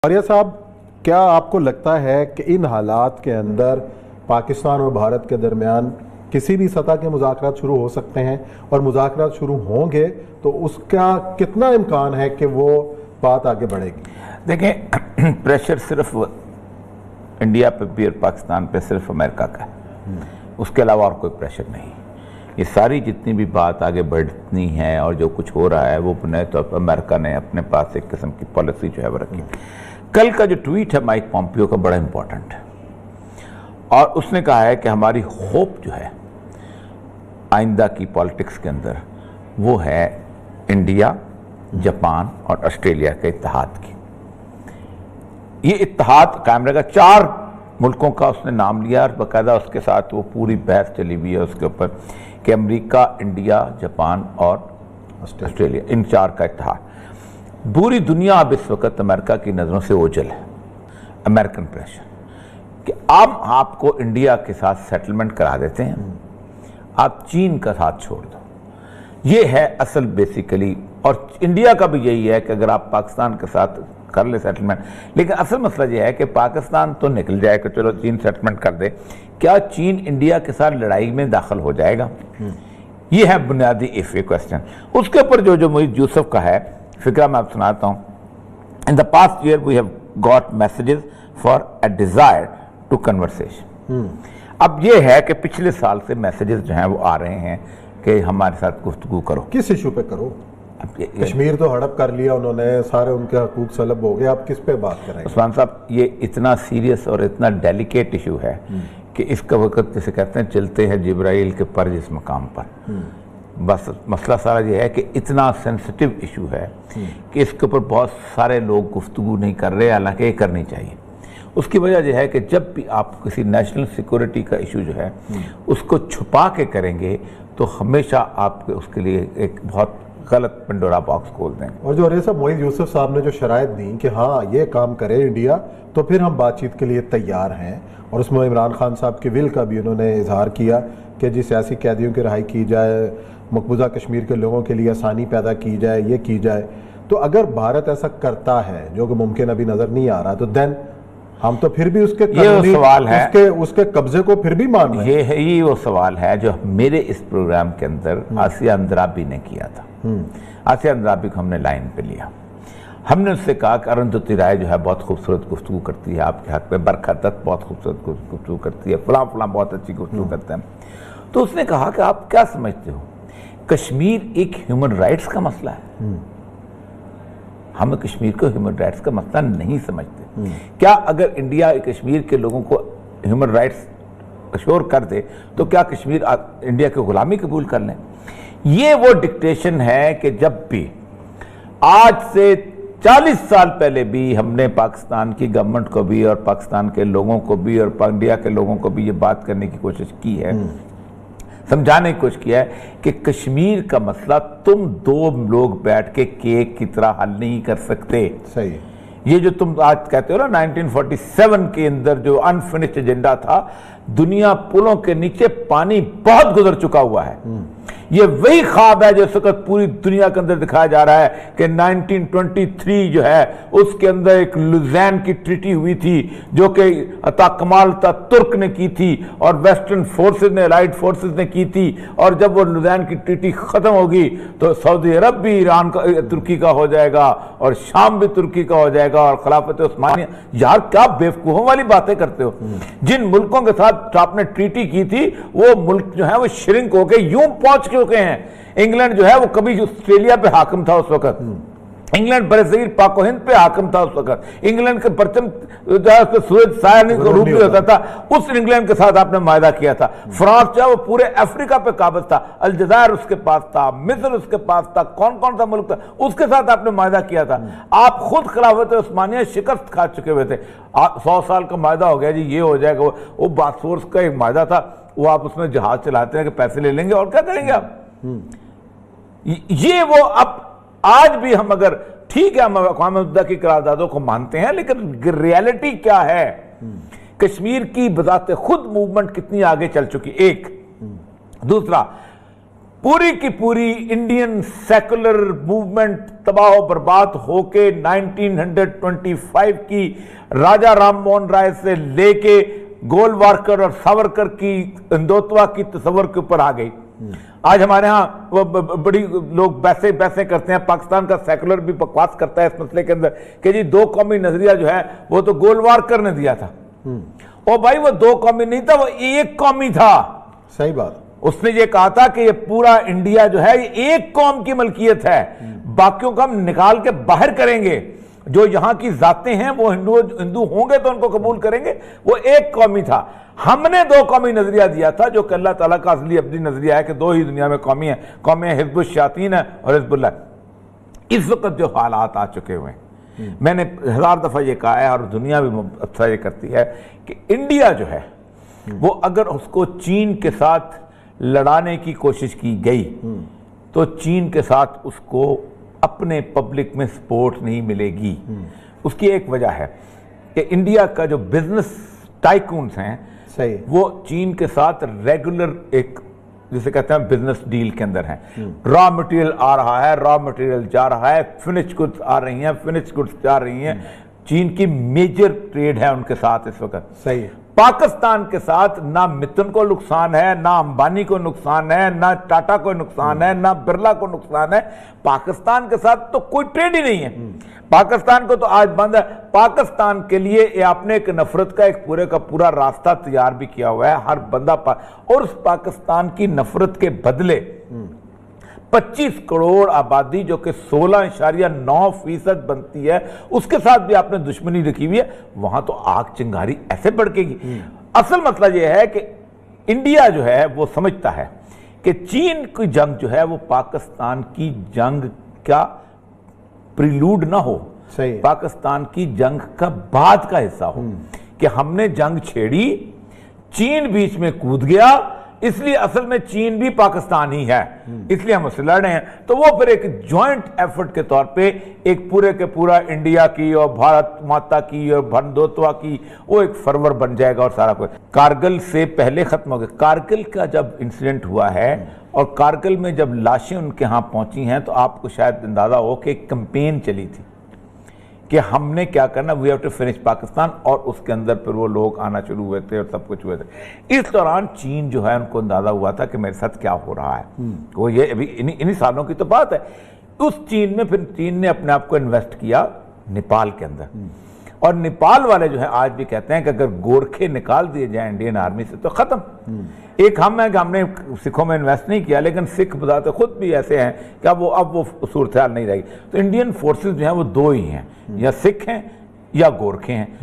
आर्या साहब, क्या आपको लगता है कि इन हालात के अंदर पाकिस्तान और भारत के दरमियान किसी भी सतह के मुज़ाकरात शुरू हो सकते हैं, और मुज़ाकरात शुरू होंगे तो उसका कितना इम्कान है कि वो बात आगे बढ़ेगी? देखें, प्रेशर सिर्फ इंडिया पे भी और पाकिस्तान पे सिर्फ अमेरिका का है, उसके अलावा और कोई प्रेशर नहीं। ये सारी जितनी भी बात आगे बढ़नी है और जो कुछ हो रहा है वो बुनियादी तौर पर अमेरिका ने अपने पास एक किस्म की पॉलिसी जो है वो रखी। कल का जो ट्वीट है माइक पॉम्पियो का बड़ा इंपॉर्टेंट है, और उसने कहा है कि हमारी होप जो है आइंदा की पॉलिटिक्स के अंदर वो है इंडिया, जापान और ऑस्ट्रेलिया के इत्तेहाद की। ये इत्तेहाद कायम रहेगा। 4 मुल्कों का उसने नाम लिया और बाकायदा उसके साथ वो पूरी बहस चली हुई है उसके ऊपर कि अमेरिका, इंडिया, जापान और ऑस्ट्रेलिया, इन 4 का इत्तेहाद। पूरी दुनिया अब इस वक्त अमेरिका की नज़रों से ओझल है। अमेरिकन प्रेशर कि आपको इंडिया के साथ सेटलमेंट करा देते हैं, आप चीन का साथ छोड़ दो। ये है असल बेसिकली, और इंडिया का भी यही है कि अगर आप पाकिस्तान के साथ कर ले सेटलमेंट, लेकिन असल मसला ये है कि पाकिस्तान तो निकल जाए कि चलो चीन सेटलमेंट कर दे, क्या चीन इंडिया के साथ लड़ाई में दाखिल हो जाएगा? ये है बुनियादी इफ ए क्वेश्चन। उसके ऊपर जो मोहित यूसुफ का है फिक्रा मैं आपको सुनाता हूँ। In the past year we have got messages for a desire to conversation. अब ये है कि पिछले साल से मैसेजेस जो हैं वो आ रहे हैं कि हमारे साथ गुफ्तगू करो। किस इशू पे करो? कश्मीर तो हड़प कर लिया उन्होंने, सारे उनके हकूक सलब हो गए, आप किस पे बात करेंगे? उस्मान साहब, ये इतना सीरियस और इतना डेलिकेट इशू है कि इसका वक्त जैसे कहते हैं चलते हैं जिब्राइल के पर जिस मकाम पर। बस मसला सारा ये है कि इतना सेंसिटिव इशू है कि इसके ऊपर बहुत सारे लोग गुफ्तगू नहीं कर रहे, हालांकि ये करनी चाहिए। उसकी वजह यह है कि जब भी आप किसी नेशनल सिक्योरिटी का इशू जो है उसको छुपा के करेंगे तो हमेशा आप उसके लिए एक बहुत गलत पंडोरा बॉक्स खोल देंगे। और जो अरे साहब मोहित यूसुफ साहब ने जो शराइत दी कि हाँ ये काम करे इंडिया तो फिर हम बातचीत के लिए तैयार हैं, और उसमें इमरान खान साहब के विल का भी उन्होंने इजहार किया कि जी सियासी कैदियों की रिहाई की जाए, मकबूजा कश्मीर के लोगों के लिए आसानी पैदा की जाए, ये की जाए। तो अगर भारत ऐसा करता है जो कि मुमकिन अभी नजर नहीं आ रहा, तो देन हम तो फिर भी उसके सवाल है उसके कब्जे को फिर भी मान रहे हैं। ये वो सवाल है जो मेरे इस प्रोग्राम के अंदर आसिया अंद्राबी ने किया था। आसिया अंद्राबी को हमने लाइन पे लिया, हमने उससे कहा कि अरुंधति राय जो है बहुत खूबसूरत गुफ्तगू करती है आपके हक में, बरखा दत्त बहुत खूबसूरत गुफ्तगू करती है, फलां बहुत अच्छी गुफ्तगू करते हैं। तो उसने कहा कि आप क्या समझते हो, कश्मीर एक ह्यूमन राइट्स का मसला है? हम कश्मीर को ह्यूमन राइट्स का मसला नहीं समझते। क्या अगर इंडिया कश्मीर के लोगों को ह्यूमन राइट्स अश्योर कर दे तो क्या कश्मीर इंडिया की गुलामी कबूल कर लें? ये वो डिक्टेशन है कि जब भी आज से 40 साल पहले भी हमने पाकिस्तान की गवर्नमेंट को भी और पाकिस्तान के लोगों को भी और इंडिया के लोगों को भी ये बात करने की कोशिश की है, समझाने की कोशिश किया है कि कश्मीर का मसला तुम 2 लोग बैठ के केक की तरह हल नहीं कर सकते। सही। ये जो तुम आज कहते हो ना 1947 के अंदर जो अनफिनिश्ड एजेंडा था, दुनिया पुलों के नीचे पानी बहुत गुजर चुका हुआ है। ये वही ख्वाब है जो इस वक्त पूरी दुनिया के अंदर दिखाया जा रहा है कि 1923 जो है उसके अंदर एक लुज़ैन की ट्रीटी हुई थी जो कि अता कमाल तुर्क ने की थी और वेस्टर्न फोर्सेस ने, अलाइड फोर्सेस ने की थी, और जब वो लुज़ैन की ट्रीटी खत्म होगी तो सऊदी अरब भी ईरान का, तुर्की का हो जाएगा, और शाम भी तुर्की का हो जाएगा, और खिलाफत उस्मानिया। यार क्या बेवकूफों वाली बातें करते हो। जिन मुल्कों के साथ आपने ट्रीटी की थी वो मुल्क जो है वो श्रिंक होके यूं पहुंच चुके हैं। इंग्लैंड जो है वो कभी ऑस्ट्रेलिया पे हाकिम था उस वक्त, इंग्लैंड ब्राजील पाको हिंद पे हाकिम था उस वक्त, इंग्लैंड के परचम जो है सूरज साया को रूप भी होता था, उस इंग्लैंड के साथ आपने मायदा किया था। फ्रांस जो है वो पूरे अफ्रीका पे काबिज था, अलजायर उसके पास था, मिस्र उसके पास था, कौन कौन सा मुल्क था उसके साथ आपने मायदा किया था। आप खुद खिलाफत उस्मानिया शिकस्त खा चुके हुए थे। 100 साल का मायदा हो गया जी, ये हो जाएगा, वो बासफोर्स का एक मायदा था, वो आप उसमें जहाज चलाते हैं कि पैसे ले लेंगे और क्या करेंगे आप। ये वो अब आज भी हम अगर ठीक है हम अक़वाम मुत्तहिदा की करारदादों को मानते हैं, लेकिन रियलिटी क्या है? कश्मीर की बजाते खुद मूवमेंट कितनी आगे चल चुकी, एक। दूसरा, पूरी की पूरी इंडियन सेकुलर मूवमेंट तबाह बर्बाद होके 1925 की राजा राम मोहन राय से लेके गोलवारकर और सावरकर की हिंदुत्व की तस्वर के ऊपर आ गई। आज हमारे यहाँ बड़ी लोग बैसे करते हैं, पाकिस्तान का सेकुलर भी बकवास करता है इस मसले के अंदर कि जी दो कौमी नजरिया जो है वो तो गोलवारकर ने दिया था। और भाई वो दो कौमी नहीं था, वो एक कौमी था। सही बात। उसने ये कहा था कि ये पूरा इंडिया जो है ये एक कौम की मलकियत है, बाकियों को हम निकाल के बाहर करेंगे, जो यहां की जातें हैं वो हिंदू होंगे तो उनको कबूल करेंगे। वो एक कौमी था। हमने दो कौमी नजरिया दिया था जो कि अल्लाह ताला का असली अब्दी नजरिया है कि दो ही दुनिया में कौमी है, कौमें हिज़्बुश शायातीन है और हिज़्बुल्लाह। इस वक्त जो हालात आ चुके हुए हैं, मैंने 1000 दफा ये कहा है और दुनिया भी अच्छा ये करती है कि इंडिया जो है वो अगर उसको चीन के साथ लड़ाने की कोशिश की गई तो चीन के साथ उसको अपने पब्लिक में सपोर्ट नहीं मिलेगी। उसकी एक वजह है कि इंडिया का जो बिजनेस टाइकून्स हैं सही, वो चीन के साथ रेगुलर एक जिसे कहते हैं बिजनेस डील के अंदर है। रॉ मटेरियल आ रहा है, रॉ मटेरियल जा रहा है, फिनिश गुड्स आ रही हैं, फिनिश गुड्स जा रही हैं। चीन की मेजर ट्रेड है उनके साथ इस वक्त। सही। पाकिस्तान के साथ ना मित्तन को नुकसान है, ना अंबानी को नुकसान है, ना टाटा को नुकसान है, ना बिरला को नुकसान है। पाकिस्तान के साथ तो कोई ट्रेड ही नहीं है। पाकिस्तान को तो आज बंद है। पाकिस्तान के लिए ये आपने एक नफरत का एक पूरे का पूरा रास्ता तैयार भी किया हुआ है हर बंदा और उस पाकिस्तान की नफरत के बदले 25 करोड़ आबादी जो कि 16.9% बनती है, उसके साथ भी आपने दुश्मनी रखी हुई है। वहां तो आग चिंगारी ऐसे भड़केगी। असल मसला यह है कि इंडिया जो है वो समझता है कि चीन की जंग जो है वो पाकिस्तान की जंग का प्रिलूड ना हो, सही, पाकिस्तान की जंग का बाद का हिस्सा हो। कि हमने जंग छेड़ी, चीन बीच में कूद गया, इसलिए असल में चीन भी पाकिस्तान ही है, इसलिए हम उससे लड़ रहे हैं। तो वो फिर एक जॉइंट एफर्ट के तौर पे एक पूरे के पूरा इंडिया की और भारत माता की और हिंदुत्व की वो एक फरवर बन जाएगा और सारा कुछ कारगिल से पहले खत्म हो गया। कारगिल का जब इंसिडेंट हुआ है और कारगिल में जब लाशें उनके यहाँ पहुंची हैं तो आपको शायद अंदाजा हो कि एक कैंपेन चली थी कि हमने क्या करना, we have to finish Pakistan, और उसके अंदर फिर वो लोग आना शुरू हुए थे और सब कुछ हुए थे। इस दौरान चीन जो है उनको अंदाजा हुआ था कि मेरे साथ क्या हो रहा है। वो ये अभी इन्हीं सालों की तो बात है। उस चीन में फिर चीन ने अपने आप को इन्वेस्ट किया नेपाल के अंदर, और नेपाल वाले जो है आज भी कहते हैं कि अगर गोरखे निकाल दिए जाए इंडियन आर्मी से तो खत्म। एक हम है कि हमने सिखों में इन्वेस्ट नहीं किया, लेकिन सिख बताते खुद भी ऐसे हैं कि अब वो सूरत हाल नहीं रहेगी। तो इंडियन फोर्सेस जो हैं वो दो ही हैं, या सिख हैं या गोरखे हैं।